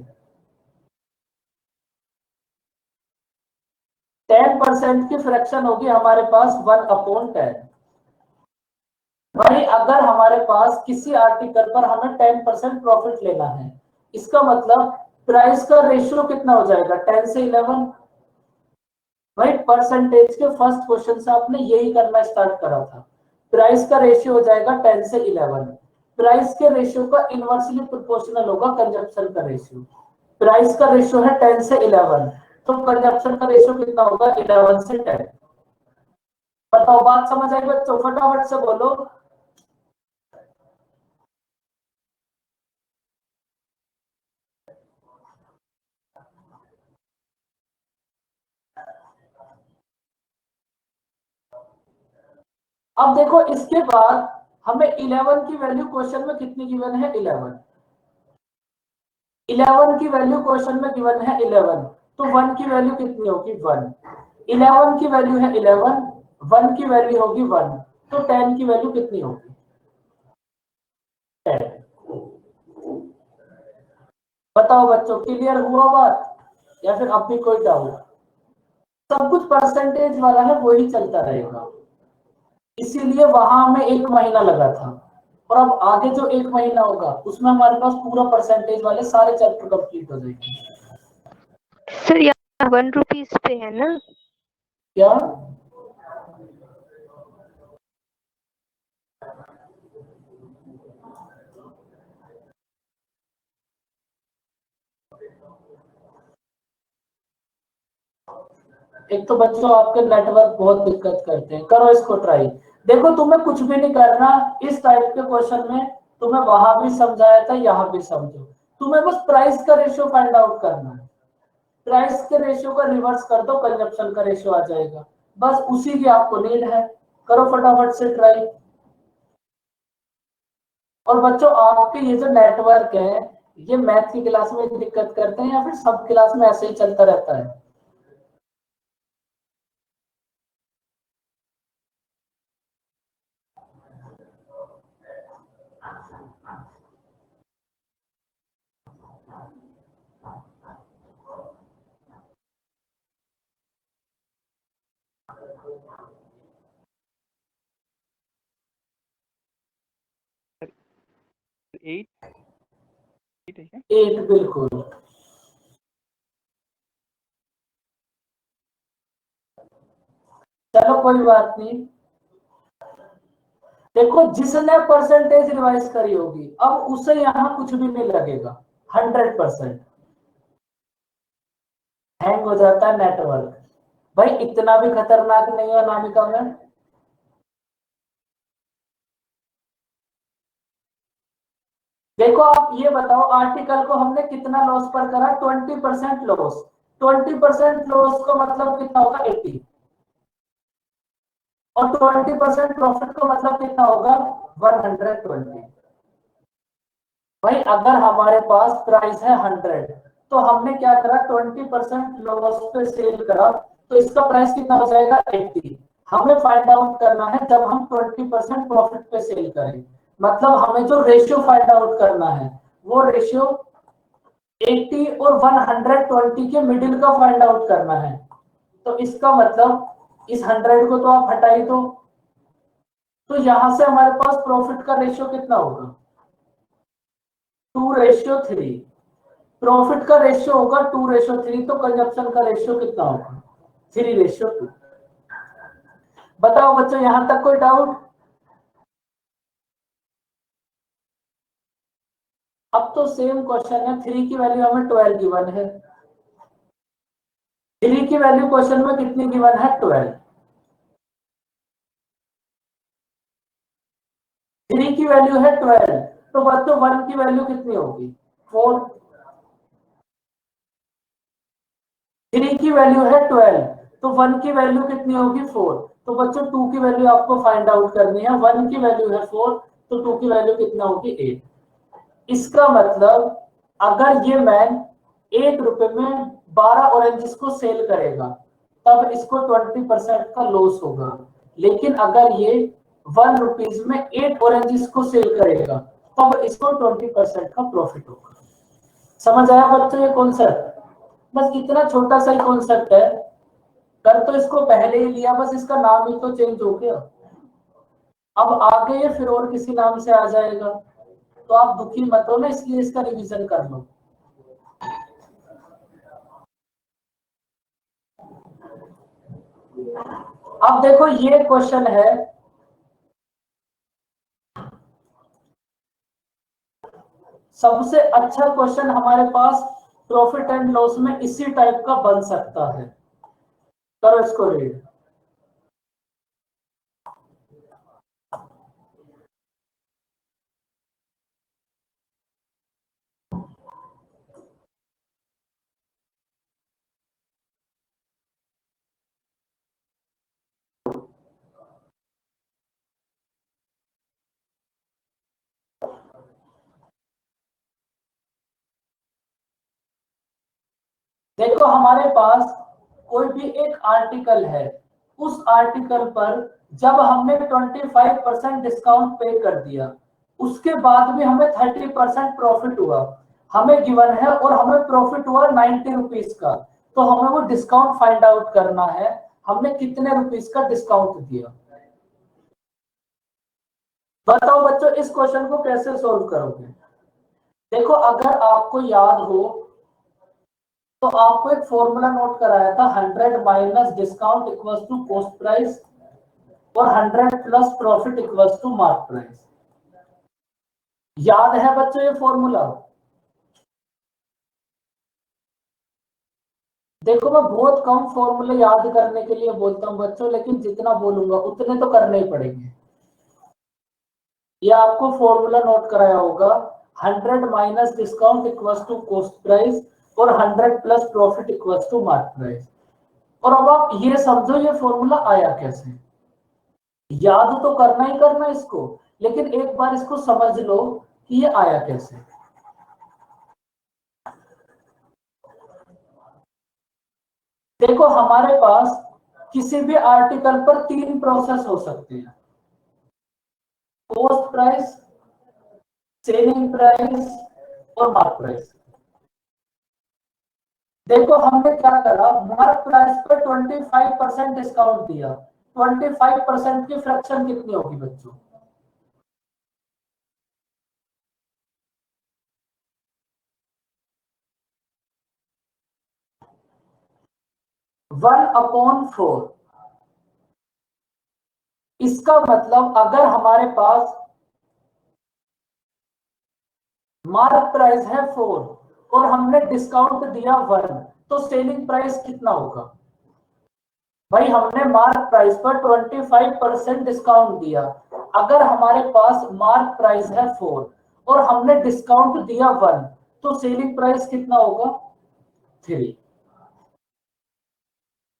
10% की फ्रैक्शन होगी हमारे पास 1/10। भाई अगर हमारे पास किसी आर्टिकल पर हमें 10% प्रॉफिट लेना है, इसका मतलब प्राइस का रेशियो कितना हो जाएगा? 10 से 11। भाई परसेंटेज के फर्स्ट क्वेश्चन से आपने यही करना स्टार्ट करा था। प्राइस का रेशियो हो जाएगा 10 से 11। प्राइस के रेशियो का इनवर्सली प्रोपोर्शनल होगा कंजप्शन का रेशियो। प्राइस का रेशियो है 10 से 11, तो कंजप्शन का रेशियो कितना होगा? 11 से 10। बताओ, बात समझ आई बच्चों? फटाफट से बोलो। अब देखो इसके बाद हमें 11 की वैल्यू क्वेश्चन में कितनी गिवन है? 11। 11 की वैल्यू क्वेश्चन में गिवन है 11, तो 1 की वैल्यू कितनी होगी? 1। 11 की वैल्यू है 11, 1 की वैल्यू होगी 1, तो 10 की वैल्यू कितनी होगी? 10। बताओ बच्चों, क्लियर हुआ बात या फिर अब भी कोई डाउट? सब कुछ परसेंटेज वाला है, वही चलता रहेगा, इसीलिए वहां हमें 1 महीना लगा था। और अब आगे जो 1 महीना होगा उसमें हमारे पास पूरा परसेंटेज वाले सारे चैप्टर कंप्लीट हो जाएंगे। सर यहाँ 1 रुपीज पे है ना? क्या? एक तो बच्चों आपके नेटवर्क बहुत दिक्कत करते हैं, करो इसको ट्राई। देखो तुम्हें कुछ भी नहीं करना इस टाइप के क्वेश्चन में, तुम्हें वहां भी समझाया था, यहाँ भी समझो। तुम्हें बस प्राइस का रेशियो फाइंड आउट करना है। प्राइस के रेशियो का रिवर्स कर दो, कंजप्शन का रेशियो आ जाएगा। बस उसी की आपको नीड है, करो फटाफट से ट्राई। और बच्चों आपके ये जो नेटवर्क है, ये मैथ की क्लास में दिक्कत करते हैं या फिर सब क्लास में ऐसे ही चलता रहता है? एट है क्या? 8 बिल्कुल। चलो कोई बात नहीं। देखो जिसने परसेंटेज रिवाइज करी होगी अब उसे यहाँ कुछ भी नहीं लगेगा। 100% हैंग हो जाता है नेटवर्क। भाई इतना भी खतरनाक नहीं है अनामिका में। देखो आप ये बताओ, आर्टिकल को हमने कितना लॉस पर करा? 20% लॉस। 20% लॉस का मतलब कितना होगा? 80। और 20% प्रॉफिट का मतलब कितना होगा? 120। भाई अगर हमारे पास प्राइस है 100, तो हमने क्या करा? 20% लॉस पे सेल करा, तो इसका प्राइस कितना हो जाएगा? 80। हमें फाइंड आउट करना है जब हम 20% प्रॉफिट पे सेल करें, मतलब हमें जो रेशियो फाइंड आउट करना है वो रेशियो 80 और 120 के मिडिल का फाइंड आउट करना है। तो इसका मतलब इस 100 को तो आप हटा ही दो, तो यहां से हमारे पास प्रॉफिट का रेशियो कितना होगा? 2:3। प्रॉफिट का रेशियो होगा 2:3, तो कंजप्शन का रेशियो कितना होगा? 3:2। बताओ बच्चों, यहां तक कोई डाउट? अब तो तो सेम क्वेश्चन है, 3 की वैल्यू हमें 12 गिवन है, 3 की वैल्यू क्वेश्चन में कितनी गिवन है 12, 3 की वैल्यू है 12, तो बच्चों 1 की वैल्यू कितनी होगी 4, 3 की वैल्यू है 12, तो 1 की वैल्यू कितनी होगी 4, तो बच्चों 2 की वैल्यू आपको फाइंड आउट करनी है, 1 की वैल्यू है 4, तो 2 की वैल्यू कितना होगी 8। इसका मतलब अगर ये मैन 1 रुपए में 12 ऑरेंजेस को सेल करेगा तब इसको 20% का लॉस होगा, लेकिन अगर ये 1 रुपीज में 8 ऑरेंजेस को सेल करेगा तब इसको 20% का प्रॉफिट होगा। समझ आया बच्चों ये कॉन्सेप्ट? बस इतना छोटा सा ही कॉन्सेप्ट है, कर तो इसको पहले ही लिया, बस इसका नाम ही तो चेंज हो गया। अब आगे ये फिर और किसी नाम से आ जाएगा, तो आप दुखी मत हो ना, इसलिए इसका रिवीजन कर लो। अब देखो ये क्वेश्चन है, सबसे अच्छा क्वेश्चन हमारे पास प्रॉफिट एंड लॉस में इसी टाइप का बन सकता है। करो इसको रीड। देखो हमारे पास कोई भी एक आर्टिकल है, उस आर्टिकल पर जब हमने 25% डिस्काउंट पे कर दिया, उसके बाद भी हमें 30% प्रॉफिट हुआ, हमें गिवन है और हमें प्रॉफिट हुआ 90 रुपीज का, तो हमें वो डिस्काउंट फाइंड आउट करना है, हमने कितने रुपीज का डिस्काउंट दिया। बताओ बच्चों इस क्वेश्चन को कैसे सोल्व करोगे? देखो अगर आपको याद हो तो आपको एक फॉर्मूला नोट कराया था, 100 minus discount equals to cost price और 100 plus profit equals to mark price. याद है बच्चों ये फॉर्मूला? देखो मैं बहुत कम फॉर्मूले याद करने के लिए बोलता हूं बच्चों, लेकिन जितना बोलूंगा उतने तो करने ही पड़ेंगे। ये आपको फॉर्मूला नोट कराया होगा, 100 minus discount equals to cost price और 100 plus profit equals to mark price. और अब आप ये समझो ये फॉर्मूला आया कैसे, याद तो करना ही करना इसको, लेकिन एक बार इसको समझ लो कि ये आया कैसे। देखो हमारे पास किसी भी आर्टिकल पर 3 प्रोसेस हो सकते हैं, कॉस्ट प्राइस, सेलिंग प्राइस और मार्क प्राइस। देखो हमने क्या करा, मार्क प्राइस पर 25% डिस्काउंट दिया, 25% की फ्रैक्शन कितनी होगी बच्चों? One upon 4। इसका मतलब अगर हमारे पास मार्क प्राइस है 4 और हमने डिस्काउंट दिया 1, तो सेलिंग प्राइस कितना होगा? भाई हमने मार्क प्राइस पर 25% डिस्काउंट दिया, अगर हमारे पास मार्क प्राइस है 4 और हमने डिस्काउंट दिया 1, तो सेलिंग प्राइस कितना होगा? 3।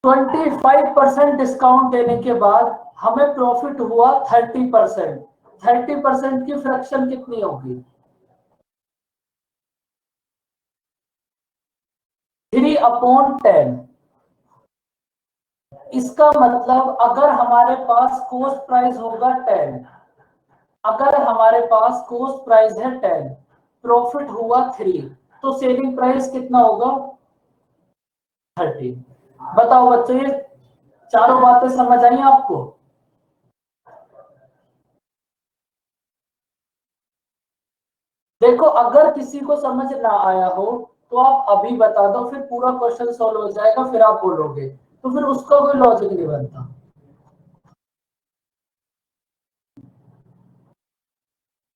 25% डिस्काउंट देने के बाद हमें प्रॉफिट हुआ 30%, 30% की फ्रैक्शन कितनी होगी? 3/10। इसका मतलब अगर हमारे पास कॉस्ट प्राइस होगा 10, अगर हमारे पास कॉस्ट प्राइस है 10, प्रॉफिट हुआ 3, तो सेलिंग प्राइस कितना होगा? 30। बताओ बच्चों ये चारों बातें समझ आई आपको? देखो अगर किसी को समझ ना आया हो तो आप अभी बता दो, फिर पूरा क्वेश्चन सॉल्व हो जाएगा, फिर आप बोलोगे, तो फिर उसका कोई लॉजिक नहीं बनता।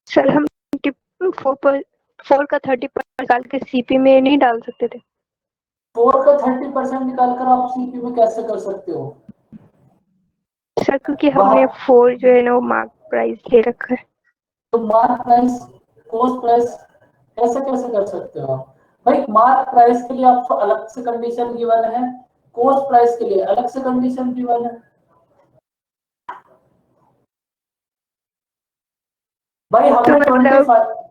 सर हम 4 पर 4 का 30% निकाल के सीपी में नहीं डाल सकते थे? 4 का 30% निकालकर आप सीपी में कैसे कर सकते हो? सर क्योंकि वहाँ हमने 4 जो है ना वो मार्क प्राइस ले रखा है। तो मार्क प्राइस कॉस्ट प्राइस ऐसे कैसे कर सकते हो आप? भाई मार्क प्राइस के लिए आपको अलग से कंडीशन गिवन है, कॉस्ट प्राइस के लिए अलग से कंडीशन गिवन है। भाई तो हमने मतलब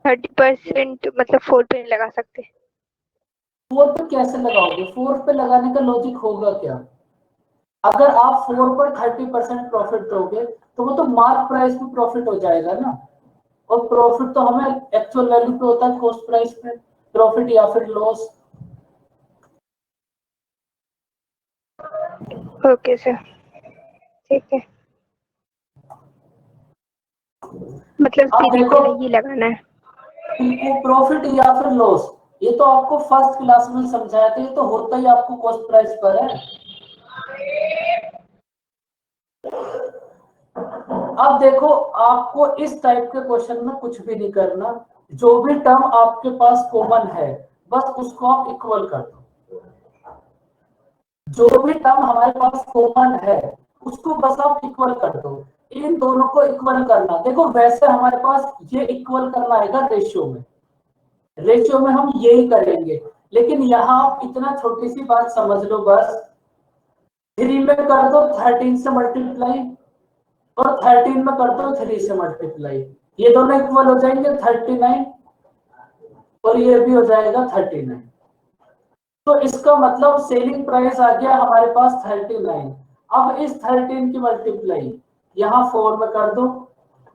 25 30% मतलब 4 पे नहीं लगा सकते? 4 पे कैसे लगाओगे? 4 पे लगाने का लॉजिक होगा क्या? अगर आप 4 पर 30% प्रॉफिट दोगे तो वो तो मार्क प्राइस पे प्रॉफिट हो जाएगा ना, और प्रॉफिट तो हमें एक्चुअल वैल्यू पे होता है, कॉस्ट प्राइस पे प्रॉफिट या फिर लॉस। ओके सर, ठीक है, मतलब आप सीपी देखो पे नहीं लगाना है। प्रॉफिट या फिर लॉस, ये तो आपको फर्स्ट क्लास में समझाया था, ये तो होता ही आपको कॉस्ट प्राइस पर है। अब देखो आपको इस टाइप के क्वेश्चन में कुछ भी नहीं करना, जो भी टर्म आपके पास कॉमन है बस उसको आप इक्वल कर दो। जो भी टर्म हमारे पास कॉमन है उसको बस आप इक्वल कर दो, इन दोनों को इक्वल करना। देखो वैसे हमारे पास ये इक्वल करना आएगा रेशियो में, रेशियो में हम यही करेंगे, लेकिन यहाँ आप इतना छोटी सी बात समझ लो, बस 3 में कर दो 13 से मल्टीप्लाई, और 13 में कर दो 3 से मल्टीप्लाई, ये दोनों इक्वल हो जाएंगे 39, और ये भी हो जाएगा 39। तो इसका मतलब सेलिंग प्राइस आ गया हमारे पास 39। अब इस 13 की मल्टीप्लाई यहाँ 4 में कर दो,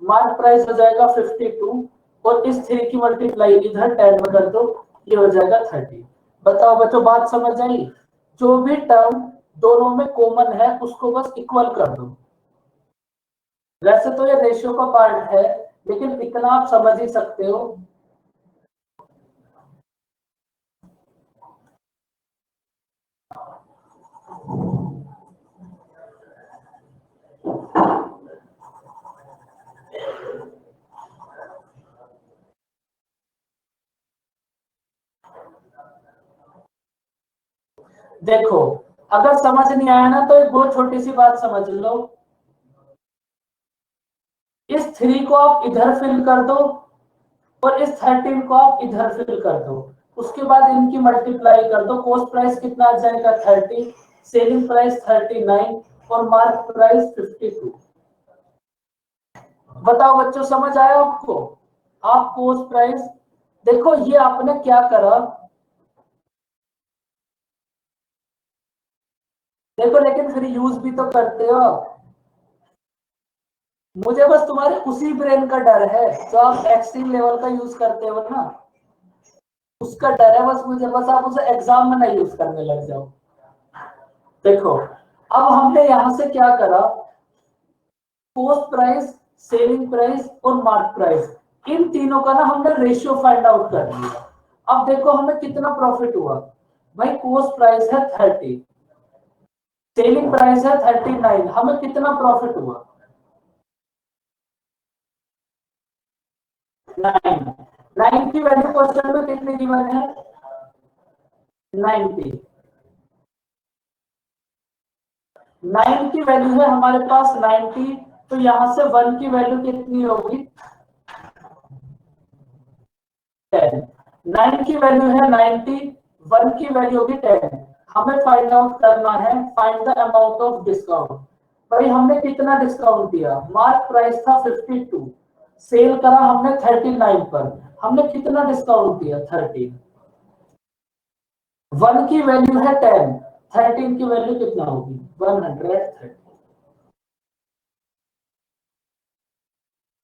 मार्क प्राइस हो जाएगा 52, और इस 3 की मल्टीप्लाई इधर 10 में कर दो, ये हो जाएगा 30। बताओ बच्चों बात समझ आई? जो भी टर्म दोनों में कॉमन है उसको बस इक्वल कर दो। वैसे तो ये रेशियो का पार्ट है, लेकिन इतना आप समझ ही सकते हो। देखो अगर समझ नहीं आया ना तो एक बहुत छोटी सी बात समझ लो, इस 3 को आप इधर फिल कर दो और इस 13 को आप इधर फिल कर दो, उसके बाद इनकी मल्टीप्लाई कर दो, कॉस्ट प्राइस कितना आ जाएगा 30, सेलिंग प्राइस 39 और मार्क प्राइस 52। बताओ बच्चों समझ आया आपको? आप कॉस्ट प्राइस देखो, ये आपने क्या करा देखो, लेकिन फिर यूज भी तो करते हो आप। मुझे बस तुम्हारे उसी ब्रेन का डर है जो आप एक्सट्रीम लेवल का यूज करते हो ना, उसका डर है बस मुझे, बस आप उसे एग्जाम में नहीं यूज करने लग जाओ। देखो अब हमने यहां से क्या करा, कॉस्ट प्राइस, सेलिंग प्राइस और मार्क प्राइस, इन तीनों का ना हमने रेशियो फाइंड आउट कर लिया। अब देखो हमें कितना प्रॉफिट हुआ, भाई कॉस्ट प्राइस है 30, सेलिंग प्राइस है 39, हमें कितना प्रॉफिट हुआ 9। 9 की वैल्यू क्वेश्चन में कितनी गिवन है 90। 9 की वैल्यू है हमारे पास 90, तो यहां से 1 की वैल्यू कितनी होगी 10। 9 की वैल्यू है 90, 1 की वैल्यू होगी 10। हमें फाइंड आउट करना है, find the amount of discount. भाई हमने कितना डिस्काउंट दिया, मार्क प्राइस था 52, सेल करा हमने 39 पर, हमने कितना डिस्काउंट दिया 30। 1 की वैल्यू है 10, 13 की वैल्यू कितना होगी 130।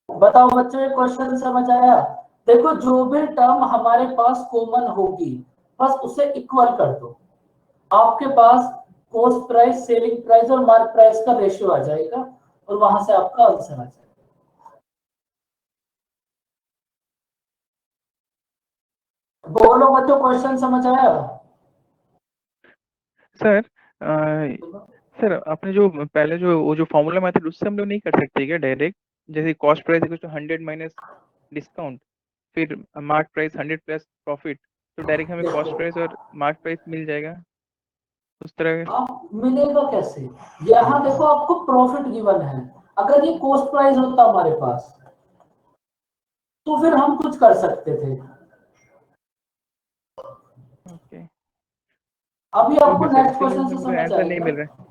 बताओ बच्चों ये क्वेश्चन समझ आया? देखो जो भी टर्म हमारे पास कॉमन होगी बस उसे इक्वल कर दो, आपके पास कॉस्ट प्राइस, सेलिंग प्राइस और मार्क प्राइस का रेशियो आ जाएगा, और वहां से आपका आंसर आ जाएगा। बोलो बच्चों क्वेश्चन समझ आया? सर सर आपने जो पहले जो वो जो फॉर्मूला मेथड उससे हम लोग नहीं कर सकते क्या डायरेक्ट, जैसे cost price equal to 100 minus discount, फिर मार्क प्राइस 100 प्लस प्रॉफिट, तो डायरेक्ट हमें कॉस्ट प्राइस और मार्क प्राइस मिल जाएगा उस तरह का? आप मिलेगा कैसे? यहाँ देखो आपको प्रॉफिट गिवन है, अगर ये कॉस्ट प्राइस होता हमारे पास तो फिर हम कुछ कर सकते थे। ओके, अभी आपको ओके सर, नेक्स्ट इसके लिए क्वेश्चन मुझे से कोई समझ आंसर नहीं आएगा। मिल रहा है।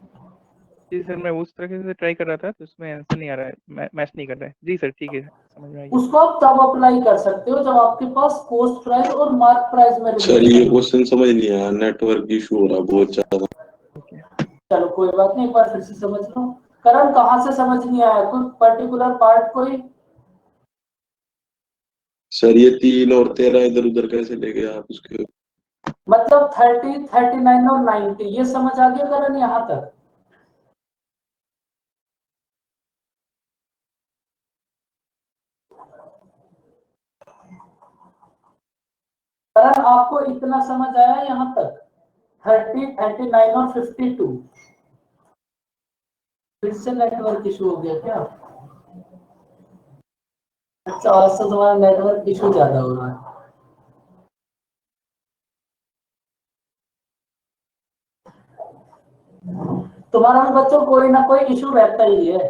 जी सर, मैं उस तरह से ट्राई कर रहा था तो उसमें आंसर नहीं आ रहा है, मैच नहीं कर रहा है। जी सर, ठीक है, समझ में आ गया। उसको आप तब अप्लाई कर सकते हो जब आपके पास कॉस्ट प्राइस और मार्क प्राइस में सर ये रिलेशन हो। क्वेश्चन समझ नहीं आया, नेटवर्क इशू हो रहा बहुत ज्यादा। ओके, चलो कोई बात नहीं, एक बार फिर से समझ लो। करण कहाँ से समझ नहीं आया, कोई पर्टिकुलर पार्ट कोई? सर ये 3 और 13 इधर उधर कैसे ले गए आप उसके? मतलब 30, 39 और 90 ये समझ आ गया करण यहाँ तक? करण आपको इतना समझ आया यहाँ तक? 30, 39 और 52? फिर से नेटवर्क इशू हो गया क्या? अच्छा, आज से तुम्हारा नेटवर्क इशू ज्यादा हो रहा है। तुम्हारा भी बच्चों कोई ना कोई इशू रहता ही है।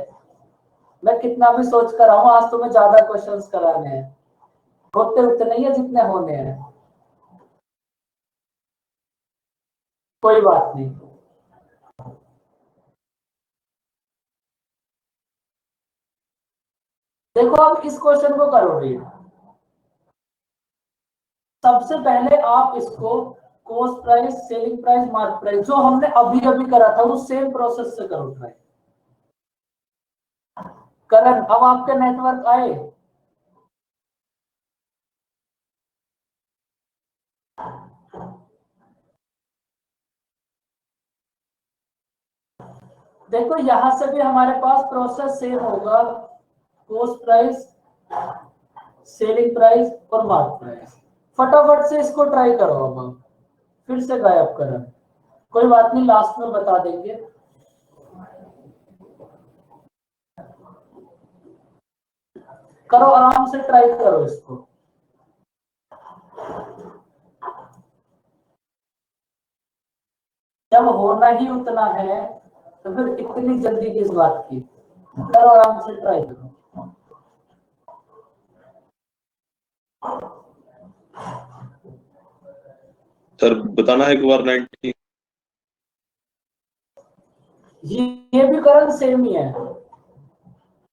मैं कितना भी सोच कर आऊं, आज तुम्हें ज्यादा क्वेश्चंस कराने हैं, होते उतने ही है जितने होने हैं। कोई बात नहीं। देखो अब इस क्वेश्चन को करो रीड। सबसे पहले आप इसको cost price, selling price, mark price जो हमने अभी अभी करा था उस सेम प्रोसेस से करो ट्राई। करण अब आपके नेटवर्क आए? देखो यहां से भी हमारे पास प्रोसेस सेम होगा, कॉस्ट प्राइस, सेलिंग प्राइस और मार्क प्राइस। फटाफट से इसको ट्राई करो। अब हम फिर से गायब करें, कोई बात नहीं, लास्ट में बता देंगे। करो, आराम से ट्राई करो इसको। जब होना ही उतना है तो फिर इतनी जल्दी किस बात की? करो, आराम से ट्राई करो। सर बताना एक बार 90। ये भी करंट सेम ही है।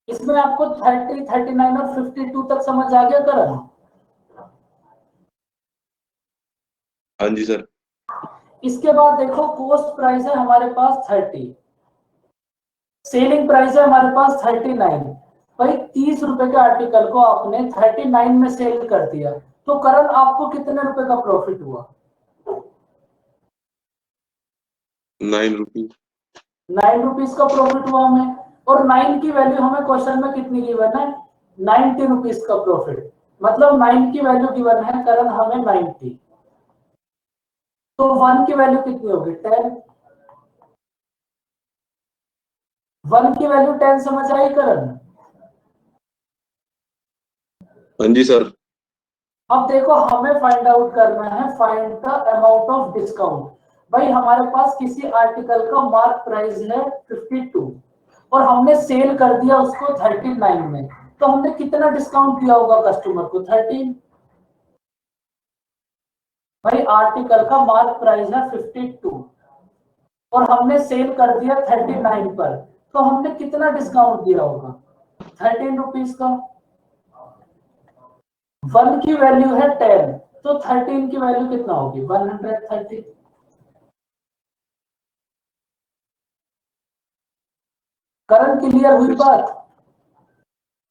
इसमें आपको 30, 39 और 52 तक समझ आ गया करण? हाँ जी सर। इसके बाद देखो कॉस्ट प्राइस है हमारे पास 30, सेलिंग प्राइस है हमारे पास 39। भाई 30 रुपए के आर्टिकल को आपने 39 में सेल कर दिया, तो करण आपको कितने रुपए का प्रॉफिट हुआ? 9 रुपीज। 9 रुपीज का प्रॉफिट हुआ हमें। और 9 की वैल्यू हमें क्वेश्चन में कितनी गिवन है? 90 रुपीज का प्रॉफिट। मतलब 9 की वैल्यू गिवन है करण हमें 90, तो 1 की वैल्यू कितनी होगी? 10। 1 की वैल्यू 10 समझ आई करण? हाँ जी सर। अब देखो हमें फाइंड आउट करना है, find the amount of discount. भाई हमारे पास किसी आर्टिकल का मार्क प्राइस है 52 और हमने सेल कर दिया उसको 39 में, तो हमने कितना डिस्काउंट दिया होगा कस्टमर को? 13। भाई आर्टिकल का मार्क प्राइस है 52 और हमने सेल कर दिया 39 पर, तो हमने कितना डिस्काउंट दिया होगा? 13 रुपीज का। 1 की वैल्यू है 10, तो 13 की वैल्यू कितना होगी? 130। करण क्लियर हुई बात?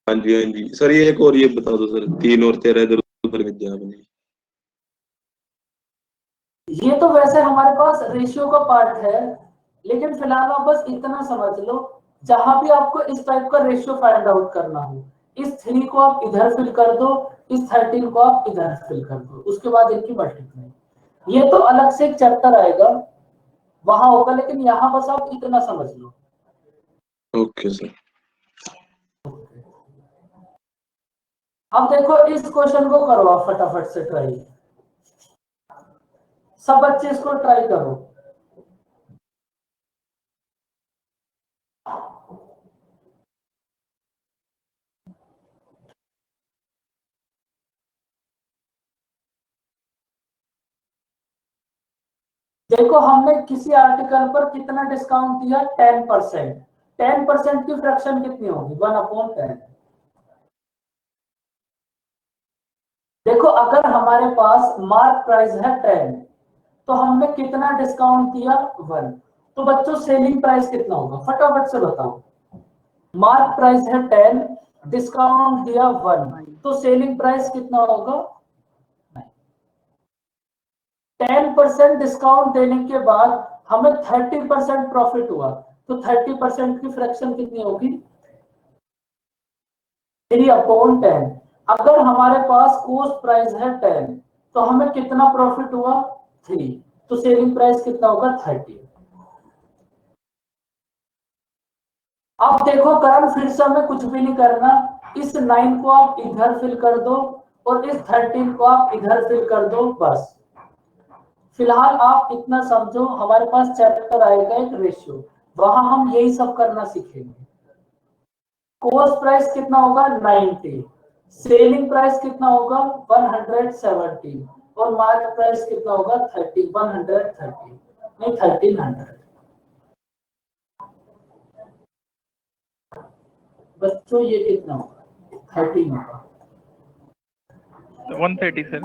हाँ जी हाँ जी सर, ये एक और ये बता दो सर, 3 और 13 इधर उधर भेज दिया आपने। ये तो वैसे हमारे पास रेशियो का पार्ट है, लेकिन फिलहाल आप बस इतना समझ लो, जहां भी आपको इस टाइप का रेशियो फाइंड आउट करना हो, इस 3 को आप इधर फिल कर दो, इस 13 को आप इधर फिल कर दो, उसके बाद इनकी मल्टीप्लाई। ये तो अलग से एक चैप्टर आएगा, वहां होगा, लेकिन यहाँ बस आप इतना समझ लो। Okay sir. अब देखो इस क्वेश्चन को करो आप फटाफट से ट्राई, सब बच्चे इसको ट्राई करो। देखो हमने किसी आर्टिकल पर कितना डिस्काउंट दिया, 10%। 10% की फ्रैक्शन कितनी होगी, 1/10। देखो अगर हमारे पास मार्क प्राइस है 10, तो हमने कितना डिस्काउंट दिया, 1। तो बच्चों सेलिंग प्राइस कितना होगा, फटाफट से बताओ। मार्क प्राइस है 10, डिस्काउंट दिया 1, तो सेलिंग प्राइस कितना होगा, 10% डिस्काउंट देने के बाद हमें 30% प्रॉफिट हुआ, तो 30% की फ्रैक्शन कितनी होगी, 3/10। अगर हमारे पास कॉस्ट प्राइस है 10, तो हमें कितना प्रॉफिट हुआ, 3, तो सेलिंग प्राइस कितना होगा, 30। अब देखो करण, फिर से हमें कुछ भी नहीं करना, इस 9 को आप इधर फिल कर दो और इस 13 को आप इधर फिल कर दो, बस। फिलहाल आप इतना समझो, हमारे पास चैप्टर आएगा एक रेशियो, वहां हम यही सब करना सीखेंगे। कॉस्ट प्राइस कितना होगा, 90, सेलिंग प्राइस कितना होगा, 170, और मार्केट प्राइस कितना होगा, 130 नहीं 1300। बच्चों ये कितना होगा, 13 होगा, 130 सर।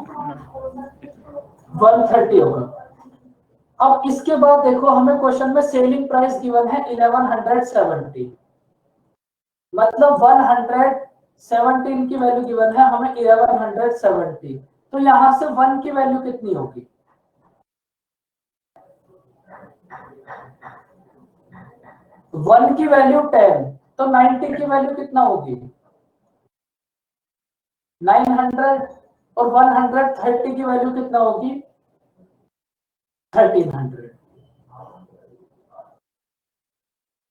130 होगा। अब इसके बाद देखो हमें क्वेश्चन में सेलिंग प्राइस गिवन है 1170, मतलब 117 की वैल्यू गिवन है हमें 1170, तो यहां से 1 की वैल्यू कितनी होगी, 1 की वैल्यू 10, तो 90 की वैल्यू कितना होगी, 900, और 130 की वैल्यू कितना होगी, 1300।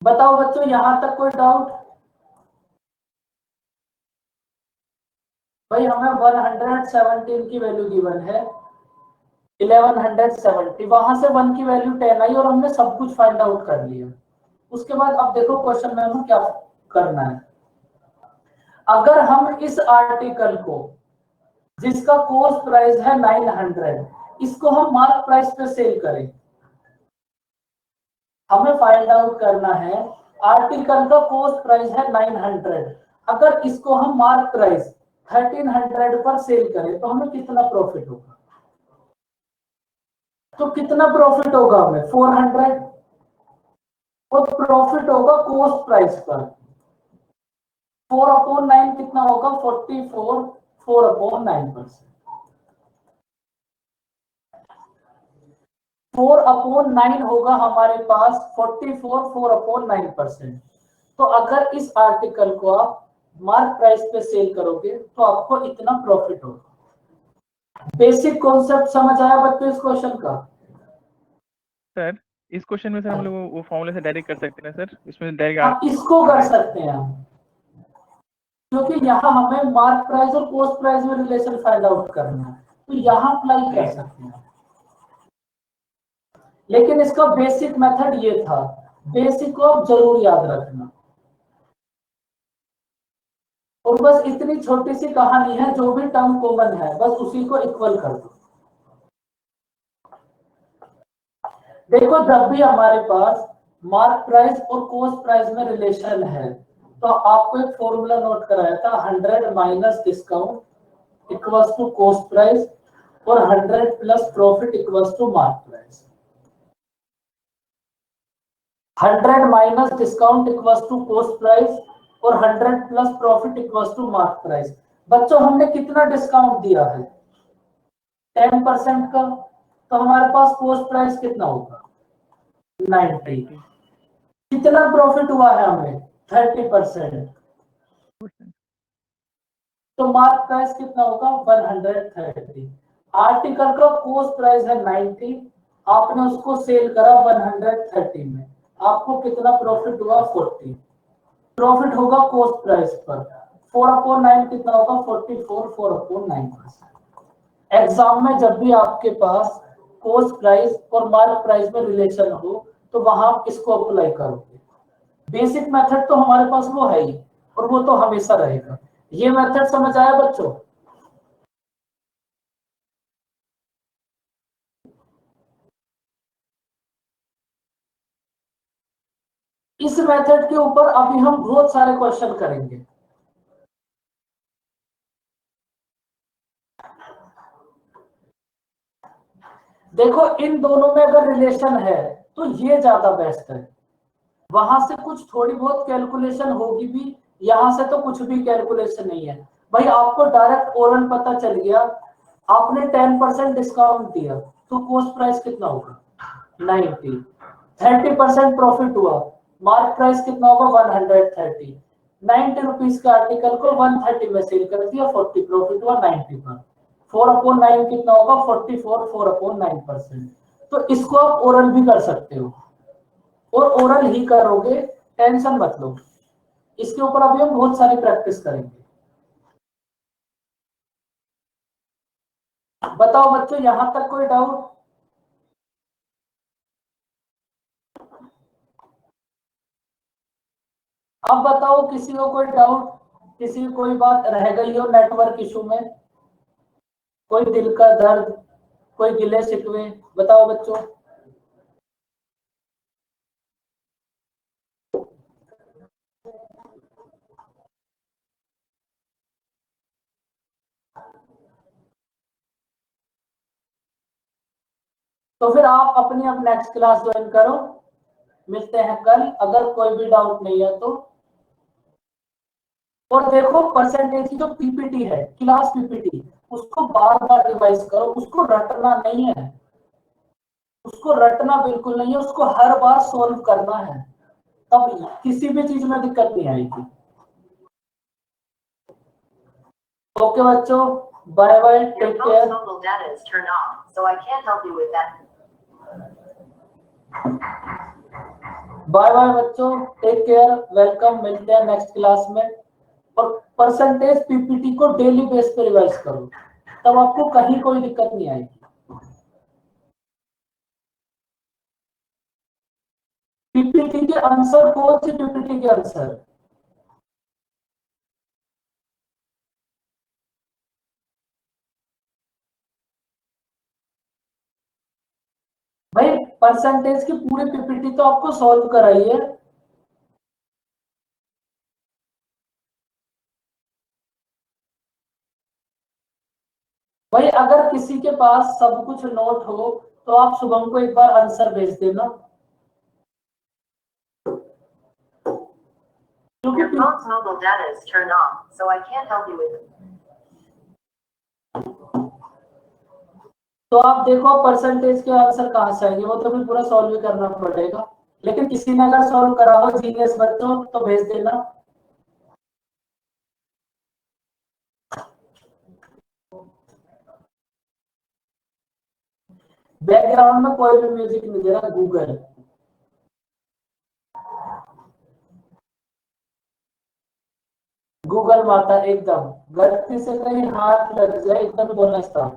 बताओ बच्चों यहां तक कोई डाउट, भाई हमें 117 की वैल्यू गिवन है, 1170, वहां से 1 की वैल्यू 10 आई और हमने सब कुछ फाइंड आउट कर लिया। उसके बाद अब देखो क्वेश्चन में हमें क्या करना है। अगर हम इस आर्टिकल को, जिसका कॉस्ट प्राइस है 900, इसको हम मार्क प्राइस पे सेल करें, हमें फाइंड आउट करना है आर्टिकल का कॉस्ट प्राइस है 900, अगर इसको हम मार्क प्राइस 1300 पर सेल करें तो हमें कितना प्रॉफिट होगा, तो कितना प्रॉफिट होगा हमें, 400, और प्रॉफिट होगा कॉस्ट प्राइस पर। 4/9 कितना होगा, 44, 4/9%। 4/9 होगा हमारे पास 44, 4/9%। तो अगर इस आर्टिकल को आप मार्क प्राइस पे सेल करोगे तो आपको इतना प्रॉफिट होगा। बेसिक कॉन्सेप्ट समझ आया बच्चों इस क्वेश्चन का? सर इस क्वेश्चन में सर हम लोग वो फॉर्मूले से डायरेक्ट कर सकते हैं सर, इसमें डायरेक्ट आप इसको कर सकते हैं हम, क्योंकि यहाँ हमें मार्क प्राइस और कॉस्ट प्राइस में रिलेशन फाइंड आउट करना है, तो यहाँ अप्लाई कर सकते हैं। लेकिन इसका बेसिक मेथड ये था, बेसिक को आप जरूर याद रखना। और बस इतनी छोटी सी कहानी है, जो भी टर्म कॉमन है बस उसी को इक्वल कर दो। देखो जब भी हमारे पास मार्क प्राइस और कॉस्ट प्राइस में रिलेशन है, तो आपको एक फॉर्मूला नोट कराया था, 100 minus discount equals to cost price और 100 plus profit equals to mark price. 100 minus discount equals to cost price और 100 plus profit equals to mark price. बच्चों हमने कितना डिस्काउंट दिया है, 10% का, तो हमारे पास कॉस्ट प्राइस कितना होगा, 90। कितना प्रॉफिट हुआ है हमें, 30%, तो मार्क प्राइस कितना होगा, 130। आर्टिकल का कॉस्ट प्राइस है 90, आपने उसको सेल करा 130 में, आपको कितना प्रॉफिट हुआ, 40। प्रॉफिट होगा कॉस्ट प्राइस पर, 4/9 कितना होगा 44 4/9%। एग्जाम में जब भी आपके पास कॉस्ट प्राइस और मार्क प्राइस में रिलेशन हो तो वहां आप इसको अप्लाई करोगे। बेसिक मेथड तो हमारे पास वो है ही और वो तो हमेशा रहेगा। ये मेथड समझ आया बच्चों? इस मेथड के ऊपर अभी हम बहुत सारे क्वेश्चन करेंगे। देखो इन दोनों में अगर रिलेशन है तो ये ज्यादा बेस्ट है। वहां से कुछ थोड़ी बहुत कैलकुलेशन होगी भी, यहां से तो कुछ भी कैलकुलेशन नहीं है। भाई आपको डायरेक्ट ओरल पता चल गया, आपने 10% डिस्काउंट दिया तो कॉस्ट प्राइस कितना होगा 90, 30% प्रॉफिट हुआ, मार्क प्राइस कितना होगा 130, 90 रुपीज के आर्टिकल को 130 में सेल कर दिया, 40 प्रॉफिट हुआ 90 पर, 4/9 कितना होगा 44 4/9%। तो इसको आप ओरल भी कर सकते हो और ओरल ही करोगे, टेंशन मत लो। इसके ऊपर अभी हम बहुत सारी प्रैक्टिस करेंगे। बताओ बच्चों यहां तक कोई डाउट? अब बताओ किसी को कोई डाउट, किसी को कोई बात रह गई हो नेटवर्क इशू में, कोई दिल का दर्द, कोई गिले शिकवे, बताओ बच्चों। तो फिर आप अपनी अब नेक्स्ट क्लास ज्वाइन करो, मिलते हैं कल अगर कोई भी डाउट नहीं है तो। और देखो परसेंटेज की जो पीपीटी है, क्लास पीपीटी, उसको बार बार रिवाइज करो, उसको रटना नहीं है, उसको रटना बिल्कुल नहीं है, उसको हर बार सोल्व करना है, तब किसी भी चीज में दिक्कत नहीं आएगी। ओके बच्चों, bye bye, take care. Mobile data is turned off, so I can't help you with that. Bye bye बच्चों, टेक केयर, वेलकम, मिलते हैं नेक्स्ट क्लास में। और परसेंटेज पीपीटी को डेली बेस पे रिवाइज करो, तब आपको कहीं कोई दिक्कत नहीं आएगी। पीपीटी के आंसर, कौन सी पीपीटी के आंसर? भाई परसेंटेज की पूरी पीपीटी तो आपको सॉल्व कराई है। भाई अगर किसी के पास सब कुछ नोट हो तो आप शुभम को एक बार आंसर भेज देना, क्योंकि Your phone's mobile data is turned off, so I can't help you with it. तो आप देखो परसेंटेज के आंसर कहां से आएंगे, वो तो भी पूरा सॉल्व भी करना पड़ेगा। लेकिन किसी ने अगर सॉल्व करा हो जीनियस बच्चों तो भेज देना। बैकग्राउंड में कोई भी म्यूजिक नहीं दे रहा, गूगल। गूगल माता एकदम गलती से कहीं हाथ लग जाए एकदम बोलना स्टार्ट।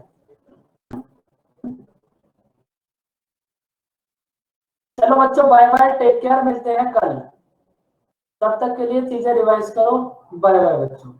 चलो बच्चों बाय बाय, टेक केयर, मिलते हैं कल। तब तक के लिए चीजें रिवाइज करो। बाय बाय बच्चों।